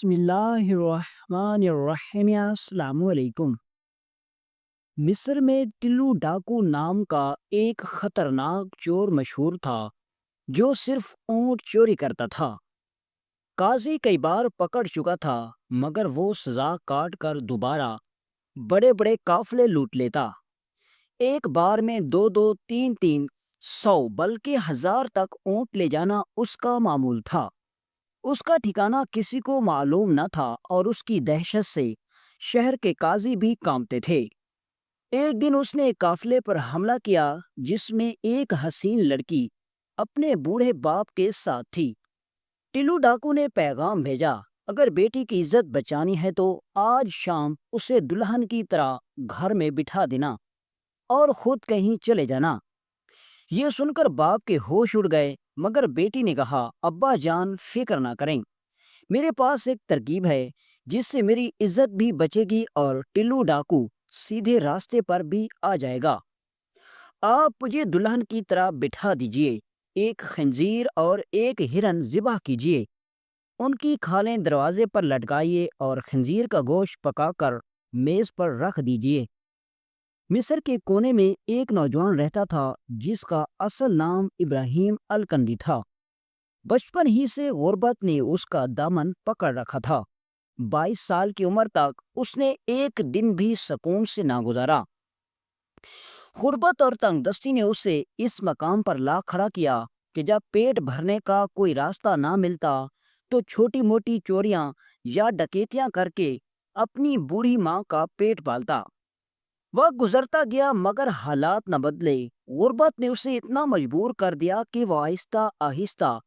بسم اللہ الرحمن الرحیم، السلام علیکم۔ مصر میں ٹلو ڈاکو نام کا ایک خطرناک چور مشہور تھا جو صرف اونٹ چوری کرتا تھا۔ قاضی کئی بار پکڑ چکا تھا مگر وہ سزا کاٹ کر دوبارہ بڑے بڑے قافلے لوٹ لیتا۔ ایک بار میں دو دو تین تین سو بلکہ ہزار تک اونٹ لے جانا اس کا معمول تھا۔ اس کا ٹھکانہ کسی کو معلوم نہ تھا اور اس کی دہشت سے شہر کے قاضی بھی کانپتے تھے۔ ایک دن اس نے ایک قافلے پر حملہ کیا جس میں ایک حسین لڑکی اپنے بوڑھے باپ کے ساتھ تھی۔ ٹلو ڈاکو نے پیغام بھیجا، اگر بیٹی کی عزت بچانی ہے تو آج شام اسے دلہن کی طرح گھر میں بٹھا دینا اور خود کہیں چلے جانا۔ یہ سن کر باپ کے ہوش اڑ گئے مگر بیٹی نے کہا، ابا جان فکر نہ کریں، میرے پاس ایک ترکیب ہے جس سے میری عزت بھی بچے گی اور ٹلو ڈاکو سیدھے راستے پر بھی آ جائے گا۔ آپ مجھے دلہن کی طرح بٹھا دیجئے، ایک خنزیر اور ایک ہرن ذبح کیجئے، ان کی کھالیں دروازے پر لٹکائیے اور خنزیر کا گوشت پکا کر میز پر رکھ دیجئے۔ مصر کے کونے میں ایک نوجوان رہتا تھا جس کا اصل نام ابراہیم الکندی تھا۔ بچپن ہی سے غربت نے اس کا دامن پکڑ رکھا تھا۔ 22 سال کی عمر تک اس نے ایک دن بھی سکون سے نہ گزارا۔ غربت اور تنگ دستی نے اسے اس مقام پر لا کھڑا کیا کہ جب پیٹ بھرنے کا کوئی راستہ نہ ملتا تو چھوٹی موٹی چوریاں یا ڈکیتیاں کر کے اپنی بوڑھی ماں کا پیٹ پالتا۔ وقت گزرتا گیا مگر حالات نہ بدلے۔ غربت نے اسے اتنا مجبور کر دیا کہ وہ آہستہ آہستہ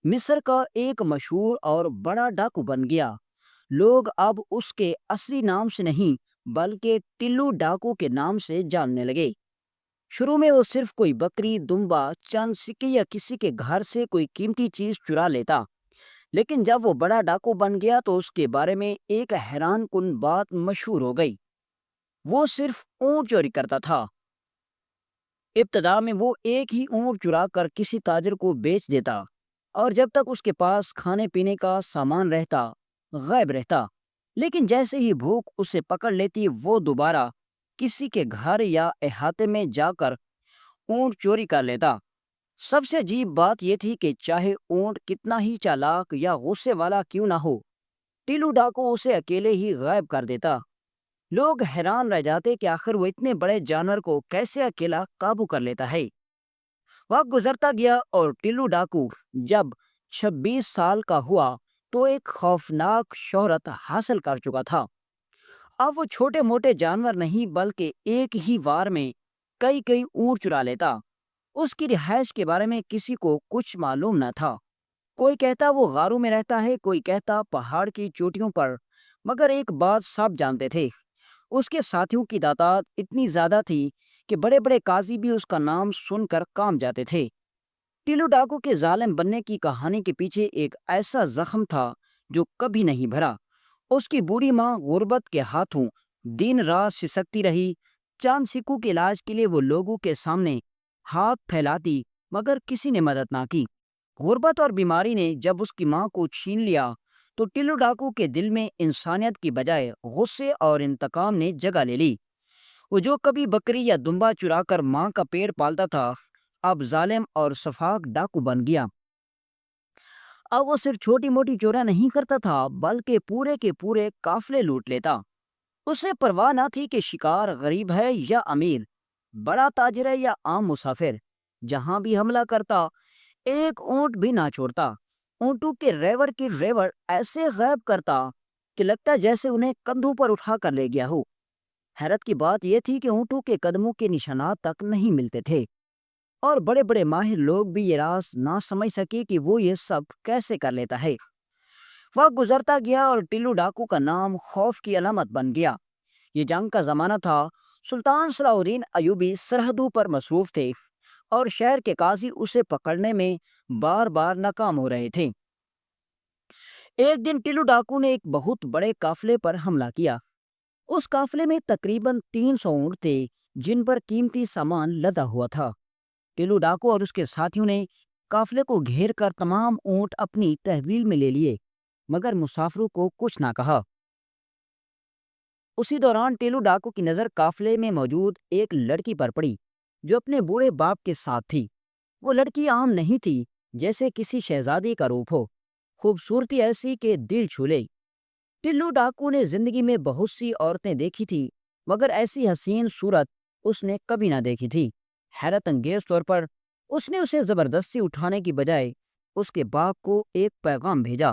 مصر کا ایک مشہور اور بڑا ڈاکو بن گیا۔ لوگ اب اس کے اصلی نام سے نہیں بلکہ ٹلو ڈاکو کے نام سے جاننے لگے۔ شروع میں وہ صرف کوئی بکری، دمبا، چند سکے یا کسی کے گھر سے کوئی قیمتی چیز چرا لیتا، لیکن جب وہ بڑا ڈاکو بن گیا تو اس کے بارے میں ایک حیران کن بات مشہور ہو گئی۔ وہ صرف اونٹ چوری کرتا تھا۔ ابتدا میں وہ ایک ہی اونٹ چرا کر کسی تاجر کو بیچ دیتا اور جب تک اس کے پاس کھانے پینے کا سامان رہتا غائب رہتا، لیکن جیسے ہی بھوک اسے پکڑ لیتی وہ دوبارہ کسی کے گھر یا احاطے میں جا کر اونٹ چوری کر لیتا۔ سب سے عجیب بات یہ تھی کہ چاہے اونٹ کتنا ہی چالاک یا غصے والا کیوں نہ ہو، ٹلو ڈاکو اسے اکیلے ہی غائب کر دیتا۔ لوگ حیران رہ جاتے کہ آخر وہ اتنے بڑے جانور کو کیسے اکیلا قابو کر لیتا ہے۔ وقت گزرتا گیا اور ٹلو ڈاکو جب 26 سال کا ہوا تو ایک خوفناک شہرت حاصل کر چکا تھا۔ اب وہ چھوٹے موٹے جانور نہیں بلکہ ایک ہی وار میں کئی کئی اونٹ چرا لیتا۔ اس کی رہائش کے بارے میں کسی کو کچھ معلوم نہ تھا۔ کوئی کہتا وہ غاروں میں رہتا ہے، کوئی کہتا پہاڑ کی چوٹیوں پر، مگر ایک بات سب جانتے تھے، اس کے ساتھیوں کی تعداد اتنی زیادہ تھی کہ بڑے بڑے قاضی بھی اس کا نام سن کر کانپ جاتے تھے۔ ٹلو ڈاکو کے ظالم بننے کی کہانی کے پیچھے ایک ایسا زخم تھا جو کبھی نہیں بھرا۔ اس کی بوڑھی ماں غربت کے ہاتھوں دن رات سسکتی رہی۔ چاند سکوں کے علاج کے لیے وہ لوگوں کے سامنے ہاتھ پھیلاتی مگر کسی نے مدد نہ کی۔ غربت اور بیماری نے جب اس کی ماں کو چھین لیا تو ٹلو ڈاکو کے دل میں انسانیت کی بجائے غصے اور انتقام نے جگہ لے لی۔ وہ جو کبھی بکری یا دمبا چرا کر ماں کا پیٹ پالتا تھا اب ظالم اور سفاک ڈاکو بن گیا۔ اب وہ صرف چھوٹی موٹی چوریاں نہیں کرتا تھا بلکہ پورے کے پورے قافلے لوٹ لیتا۔ اسے پرواہ نہ تھی کہ شکار غریب ہے یا امیر، بڑا تاجر ہے یا عام مسافر۔ جہاں بھی حملہ کرتا ایک اونٹ بھی نہ چھوڑتا۔ اونٹوں کے ریوڑ کی ریوڑ ایسے غائب کرتا کہ لگتا جیسے انہیں کندھوں پر اٹھا کر لے گیا ہو۔ حیرت کی بات یہ تھی کہ اونٹوں کے قدموں کے نشانات تک نہیں ملتے تھے اور بڑے بڑے ماہر لوگ بھی یہ راز نہ سمجھ سکے کہ وہ یہ سب کیسے کر لیتا ہے۔ وقت گزرتا گیا اور ٹلو ڈاکو کا نام خوف کی علامت بن گیا۔ یہ جنگ کا زمانہ تھا۔ سلطان صلاح الدین ایوبی سرحدوں پر مصروف تھے اور شہر کے قاضی اسے پکڑنے میں بار بار ناکام ہو رہے تھے۔ ایک دن ٹلو ڈاکو نے ایک بہت بڑے قافلے پر حملہ کیا۔ اس قافلے میں تقریباً 300 اونٹ تھے جن پر قیمتی سامان لدا ہوا تھا۔ ٹلو ڈاکو اور اس کے ساتھیوں نے قافلے کو گھیر کر تمام اونٹ اپنی تحویل میں لے لیے۔ مگر مسافروں کو کچھ نہ کہا۔ اسی دوران ٹیلو ڈاکو کی نظر قافلے میں موجود ایک لڑکی پر پڑی جو اپنے بوڑھے باپ کے ساتھ تھی۔ وہ لڑکی عام نہیں تھی، جیسے کسی شہزادی کا روپ ہو، خوبصورتی ایسی کہ دل چھو لے۔ ٹلو ڈاکو نے زندگی میں بہت سی عورتیں دیکھی تھی، مگر ایسی حسین صورت اس نے کبھی نہ دیکھی تھی۔ حیرت انگیز طور پر اس نے اسے زبردستی اٹھانے کی بجائے اس کے باپ کو ایک پیغام بھیجا۔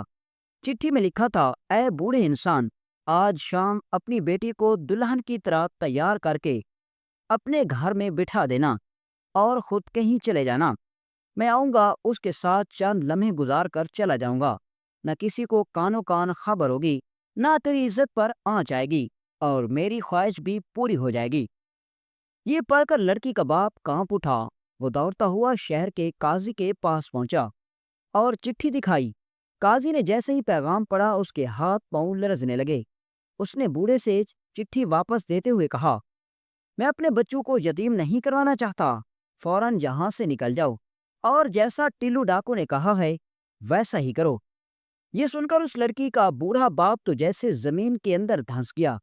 چٹھی میں لکھا تھا، اے بوڑھے انسان، آج شام اپنی بیٹی کو دلہن کی طرح تیار کر کے اپنے گھر میں بٹھا دینا اور خود کہیں چلے جانا۔ میں آؤں گا، اس کے ساتھ چند لمحے گزار کر چلا جاؤں گا۔ نہ کسی کو کانوں کان خبر ہوگی، نہ تیری عزت پر آنچ آئے گی، اور میری خواہش بھی پوری ہو جائے گی۔ یہ پڑھ کر لڑکی کا باپ کانپ اٹھا۔ وہ دوڑتا ہوا شہر کے قاضی کے پاس پہنچا اور چٹھی دکھائی۔ قاضی نے جیسے ہی پیغام پڑھا اس کے ہاتھ پاؤں لرزنے لگے۔ اس نے بوڑھے سے چٹھی واپس دیتے ہوئے کہا، میں اپنے بچوں کو یتیم نہیں کروانا چاہتا، فوراً یہاں سے نکل جاؤ، اور جیسا ٹیلو ڈاکو نے کہا ہے ویسا ہی کرو۔ یہ سن کر اس لڑکی کا بوڑھا باپ تو جیسے زمین کے اندر دھنس گیا۔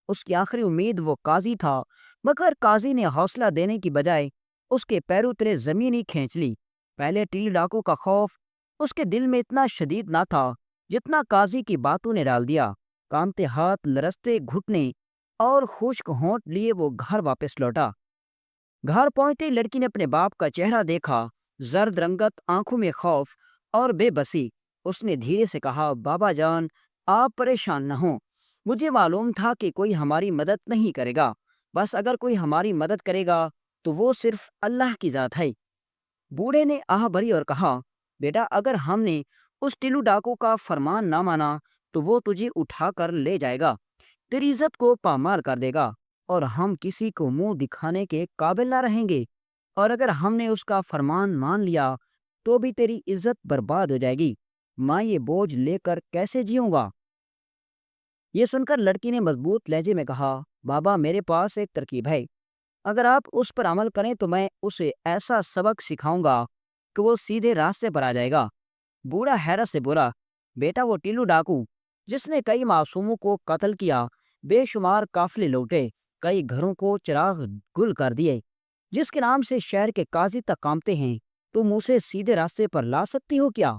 اس کی آخری امید وہ قاضی تھا، مگر قاضی نے حوصلہ دینے کی بجائے اس کے پیروں تلے زمین ہی کھینچ لی۔ پہلے ٹیلو ڈاکو کا خوف اس کے دل میں اتنا شدید نہ تھا جتنا قاضی کی باتوں نے ڈال دیا۔ کانپتے ہاتھ، لرزتے گھٹنے اور خشک ہونٹ لیے وہ گھر واپس لوٹا۔ گھر پہنچتے ہی لڑکی نے اپنے باپ کا چہرہ دیکھا، زرد رنگت، آنکھوں میں خوف اور بے بسی۔ اس نے دھیرے سے کہا، بابا جان، آپ پریشان نہ ہوں، مجھے معلوم تھا کہ کوئی ہماری مدد نہیں کرے گا، بس اگر کوئی ہماری مدد کرے گا تو وہ صرف اللہ کی ذات ہے۔ بوڑھے نے آہ بھری اور کہا، بیٹا، اگر ہم نے اس ٹیلو ڈاکو کا فرمان نہ مانا تو وہ تجھے اٹھا کر لے جائے گا، تیری عزت کو پامال کر دے گا، اور ہم کسی کو منہ دکھانے کے قابل نہ رہیں گے، اور اگر ہم نے اس کا فرمان مان لیا تو بھی تیری عزت برباد ہو جائے گی۔ میں یہ بوجھ لے کر کیسے جیوں گا؟ یہ سن کر لڑکی نے مضبوط لہجے میں کہا، بابا، میرے پاس ایک ترکیب ہے، اگر آپ اس پر عمل کریں تو میں اسے ایسا سبق سکھاؤں گا کہ وہ سیدھے راستے پر آ جائے گا۔ بوڑھا حیرت سے بولا، بیٹا، وہ ٹیلو ڈاکو جس نے کئی معصوموں کو قتل کیا، بے شمار قافلے لوٹے، کئی گھروں کو چراغ گل کر دیے، جس کے نام سے شہر کے قاضی تک کانپتے ہیں، تم اسے سیدھے راستے پر لا سکتی ہو کیا؟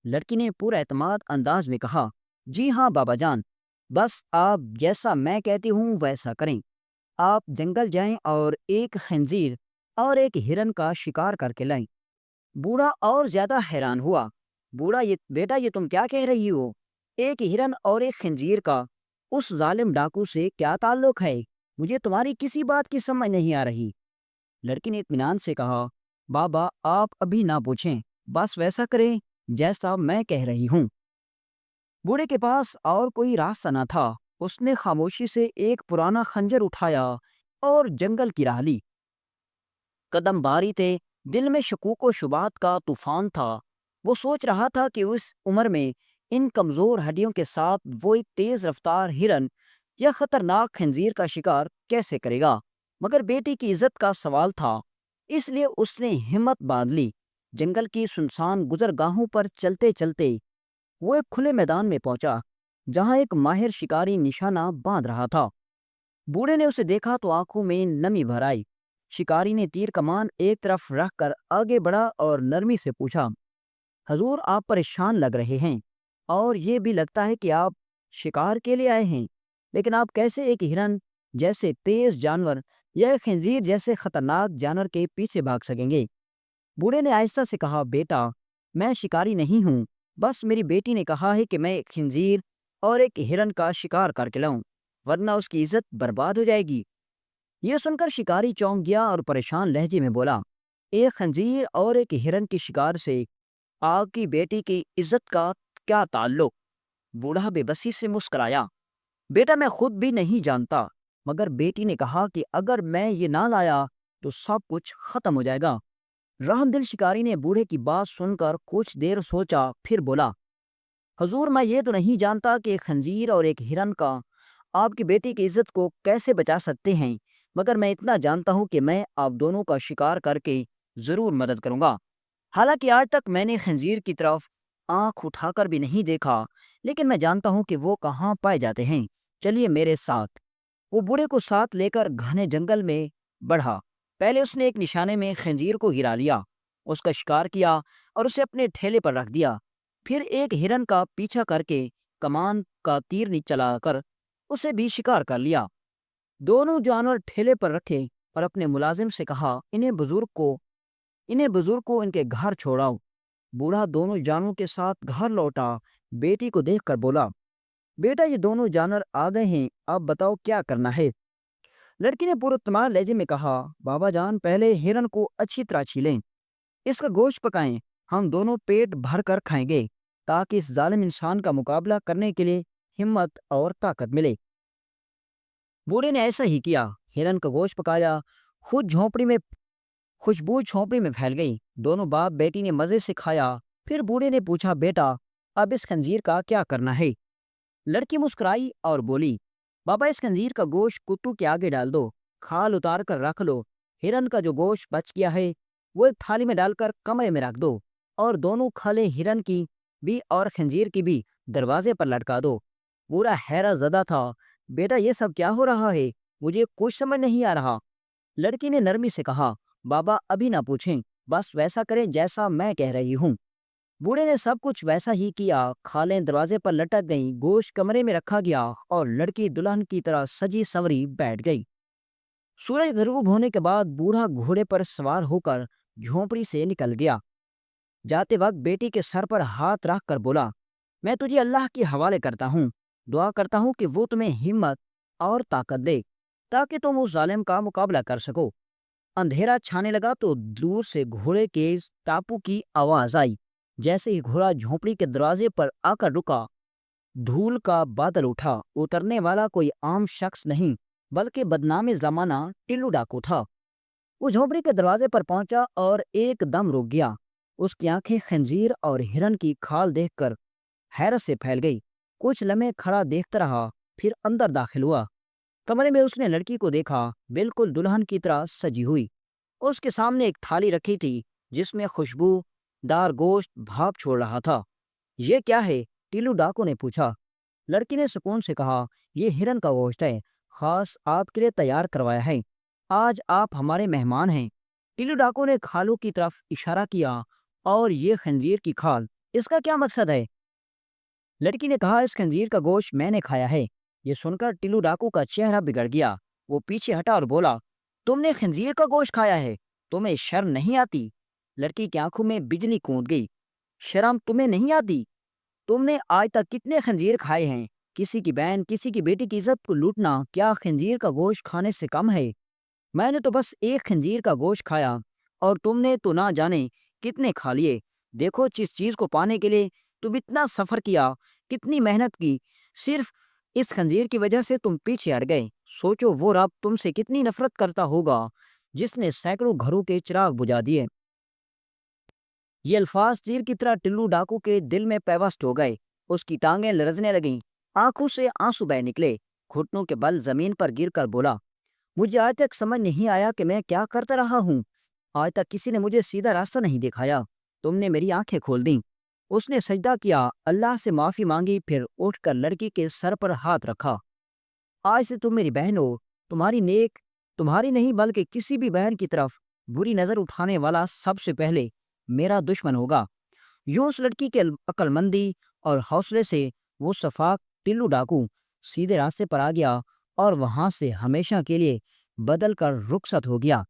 لڑکی نے پورا اعتماد انداز میں کہا، جی ہاں بابا جان، بس آپ جیسا میں کہتی ہوں ویسا کریں۔ آپ جنگل جائیں اور ایک خنزیر اور ایک ہرن کا شکار کر کے لائیں۔ بوڑھا اور زیادہ حیران ہوا۔ بوڑھا، بیٹا، یہ تم کیا کہہ رہی ہو؟ ایک ہرن اور ایک خنزیر کا اس ظالم ڈاکو سے کیا تعلق ہے؟ مجھے تمہاری کسی بات کی سمجھ نہیں آ رہی۔ لڑکی نے اطمینان سے کہا، بابا، آپ ابھی نہ پوچھیں، بس ویسا کریں جیسا میں کہہ رہی ہوں۔ بوڑھے کے پاس اور کوئی راستہ نہ تھا۔ اس نے خاموشی سے ایک پرانا خنجر اٹھایا اور جنگل کی راہ لی۔ قدم باری تھے، دل میں شکوک و شبہات کا طوفان تھا۔ وہ سوچ رہا تھا کہ اس عمر میں ان کمزور ہڈیوں کے ساتھ وہ ایک تیز رفتار ہرن یا خطرناک خنزیر کا شکار کیسے کرے گا، مگر بیٹی کی عزت کا سوال تھا، اس لیے اس نے ہمت باندھ لی۔ جنگل کی سنسان گزرگاہوں پر چلتے چلتے وہ ایک کھلے میدان میں پہنچا جہاں ایک ماہر شکاری نشانہ باندھ رہا تھا۔ بوڑھے نے اسے دیکھا تو آنکھوں میں نمی بھر آئی۔ شکاری نے تیر کمان ایک طرف رکھ کر آگے بڑھا اور نرمی سے پوچھا، حضور، آپ پریشان لگ رہے ہیں اور یہ بھی لگتا ہے کہ آپ شکار کے لیے آئے ہیں، لیکن آپ کیسے ایک ہرن جیسے تیز جانور یا ایک خنزیر جیسے خطرناک جانور کے پیچھے بھاگ سکیں گے؟ بوڑھے نے آہستہ سے کہا، بیٹا، میں شکاری نہیں ہوں، بس میری بیٹی نے کہا ہے کہ میں ایک خنزیر اور ایک ہرن کا شکار کر کے لاؤں، ورنہ اس کی عزت برباد ہو جائے گی۔ یہ سن کر شکاری چونک گیا اور پریشان لہجے میں بولا، ایک خنزیر اور ایک ہرن کے شکار سے آپ کی بیٹی کی عزت کا کیا تعلق؟ بوڑھا بے بسی سے مسکرایا، بیٹا، میں خود بھی نہیں جانتا، مگر بیٹی نے کہا کہ اگر میں یہ نہ لایا تو سب کچھ ختم ہو جائے گا۔ رحم دل شکاری نے بوڑھے کی بات سن کر کچھ دیر سوچا، پھر بولا، حضور، میں یہ تو نہیں جانتا کہ ایک خنزیر اور ایک ہرن کا آپ کی بیٹی کی عزت کو کیسے بچا سکتے ہیں، مگر میں اتنا جانتا ہوں کہ میں آپ دونوں کا شکار کر کے ضرور مدد کروں گا۔ حالانکہ آج تک میں نے خنزیر کی طرف آنکھ اٹھا کر بھی نہیں دیکھا، لیکن میں جانتا ہوں کہ وہ کہاں پائے جاتے ہیں۔ چلیے میرے ساتھ۔ وہ بوڑھے کو ساتھ لے کر گھنے جنگل میں بڑھا۔ پہلے اس نے ایک نشانے میں خنزیر کو گرا لیا، اس کا شکار کیا اور اسے اپنے ٹھیلے پر رکھ دیا۔ پھر ایک ہرن کا پیچھا کر کے کمان کا تیر چلا کر اسے بھی شکار کر لیا۔ دونوں جانور ٹھیلے پر رکھے اور اپنے ملازم سے کہا، انہیں بزرگ کو ان کے گھر چھوڑاؤ۔ بوڑھا دونوں جانوروں کے ساتھ گھر لوٹا۔ بیٹی کو دیکھ کر بولا، بیٹا یہ دونوں جانور آ گئے ہیں، اب بتاؤ کیا کرنا ہے؟ لڑکی نے پرتمار لہجے میں کہا، بابا جان پہلے ہرن کو اچھی طرح چھیلیں، اس کا گوشت پکائیں، ہم دونوں پیٹ بھر کر کھائیں گے تاکہ اس ظالم انسان کا مقابلہ کرنے کے لیے ہمت اور طاقت ملے۔ بوڑھے نے ایسا ہی کیا۔ ہرن کا گوشت پکایا، خوشبو جھونپڑی میں پھیل گئی۔ دونوں باپ بیٹی نے مزے سے کھایا۔ پھر بوڑھے نے پوچھا، بیٹا اب اس خنزیر کا کیا کرنا ہے؟ لڑکی مسکرائی اور بولی، بابا اس خنزیر کا گوشت کتوں کے آگے ڈال دو، کھال اتار کر رکھ لو۔ ہرن کا جو گوشت بچ گیا ہے وہ ایک تھالی میں ڈال کر کمرے میں رکھ دو، اور دونوں کھالیں ہرن کی بھی اور خنزیر کی بھی دروازے پر لٹکا دو۔ بوڑھا حیرت زدہ تھا، بیٹا یہ سب کیا ہو رہا ہے؟ مجھے کچھ سمجھ نہیں آ رہا۔ لڑکی نے نرمی سے کہا، بابا ابھی نہ پوچھیں، بس ویسا کریں جیسا میں کہہ رہی ہوں۔ بوڑھے نے سب کچھ ویسا ہی کیا۔ کھالیں دروازے پر لٹک گئیں، گوشت کمرے میں رکھا گیا اور لڑکی دلہن کی طرح سجی سنوری بیٹھ گئی۔ سورج غروب ہونے کے بعد بوڑھا گھوڑے پر سوار ہو کر جھونپڑی سے نکل گیا۔ جاتے وقت بیٹی کے سر پر ہاتھ رکھ کر بولا، میں تجھے اللہ کے حوالے کرتا ہوں، دعا کرتا ہوں کہ وہ تمہیں ہمت اور طاقت دے تاکہ تم اس ظالم کا مقابلہ کر سکو۔ اندھیرا چھانے لگا تو دور سے گھوڑے کے ٹاپو کی آواز آئی۔ جیسے ہی گھوڑا جھونپڑی کے دروازے پر آ کر رکا، دھول کا بادل اٹھا۔ اترنے والا کوئی عام شخص نہیں بلکہ بدنام زمانہ ٹلو ڈاکو تھا۔ وہ جھونپڑی کے دروازے پر پہنچا اور ایک دم رک گیا۔ اس کی آنکھیں خنزیر اور ہرن کی کھال دیکھ کر حیرت سے پھیل گئی۔ کچھ لمحے کھڑا دیکھتا رہا، پھر اندر داخل ہوا۔ کمرے میں اس نے لڑکی کو دیکھا، بالکل دلہن کی طرح سجی ہوئی۔ اس کے سامنے ایک تھالی رکھی تھی جس میں خوشبو دار گوشت بھاپ چھوڑ رہا تھا۔ یہ کیا ہے؟ ٹیلو ڈاکو نے پوچھا۔ لڑکی نے سکون سے کہا، یہ ہرن کا گوشت ہے، خاص آپ کے لیے تیار کروایا ہے، آج آپ ہمارے مہمان ہیں۔ ٹیلو ڈاکو نے کھالوں کی طرف اشارہ کیا، اور یہ خنزیر کی کھال، اس کا کیا مقصد ہے؟ لڑکی نے کہا، اس خنزیر کا گوشت میں نے کھایا ہے۔ یہ سن کر ٹیلو ڈاکو کا چہرہ بگڑ گیا۔ وہ پیچھے ہٹا اور بولا، تم نے خنزیر کا گوشت کھایا ہے؟ تمہیں شرم نہیں آتی؟ لڑکی کی آنکھوں میں بجلی کود گئی۔ شرم تمہیں نہیں آتی؟ تم نے آج تک کتنے خنزیر کھائے ہیں؟ کسی کی بہن، کسی کی بیٹی کی عزت کو لوٹنا کیا خنزیر کا گوشت کھانے سے کم ہے؟ میں نے تو بس ایک خنزیر کا گوشت کھایا، اور تم نے تو نہ جانے کتنے کھا لیے۔ دیکھو جس چیز کو پانے کے لیے تم اتنا سفر کیا، کتنی محنت کی، صرف اس خنزیر کی وجہ سے تم پیچھے ہٹ گئے۔ سوچو وہ رب تم سے کتنی نفرت کرتا ہوگا جس نے سینکڑوں گھروں کے چراغ بجھا دیے۔ یہ الفاظ تیر کی طرح ٹلو ڈاکو کے دل میں پیوست ہو گئے۔ اس کی ٹانگیں لرزنے لگیں، آنکھوں سے آنسو بہہ نکلے۔ گھٹنوں کے بل زمین پر گر کر بولا، مجھے آج تک سمجھ نہیں آیا کہ میں کیا کرتا رہا ہوں۔ آج تک کسی نے مجھے سیدھا راستہ نہیں دکھایا، تم نے میری آنکھیں کھول دیں۔ اس نے سجدہ کیا، اللہ سے معافی مانگی، پھر اٹھ کر لڑکی کے سر پر ہاتھ رکھا۔ آج سے تم میری بہن ہو، تمہاری نہیں بلکہ کسی بھی بہن کی طرف بری نظر اٹھانے والا سب سے پہلے میرا دشمن ہوگا۔ یوں اس لڑکی کے عقل مندی اور حوصلے سے وہ شفاق ٹلو ڈاکو سیدھے راستے پر آ گیا اور وہاں سے ہمیشہ کے لیے بدل کر رخصت ہو گیا۔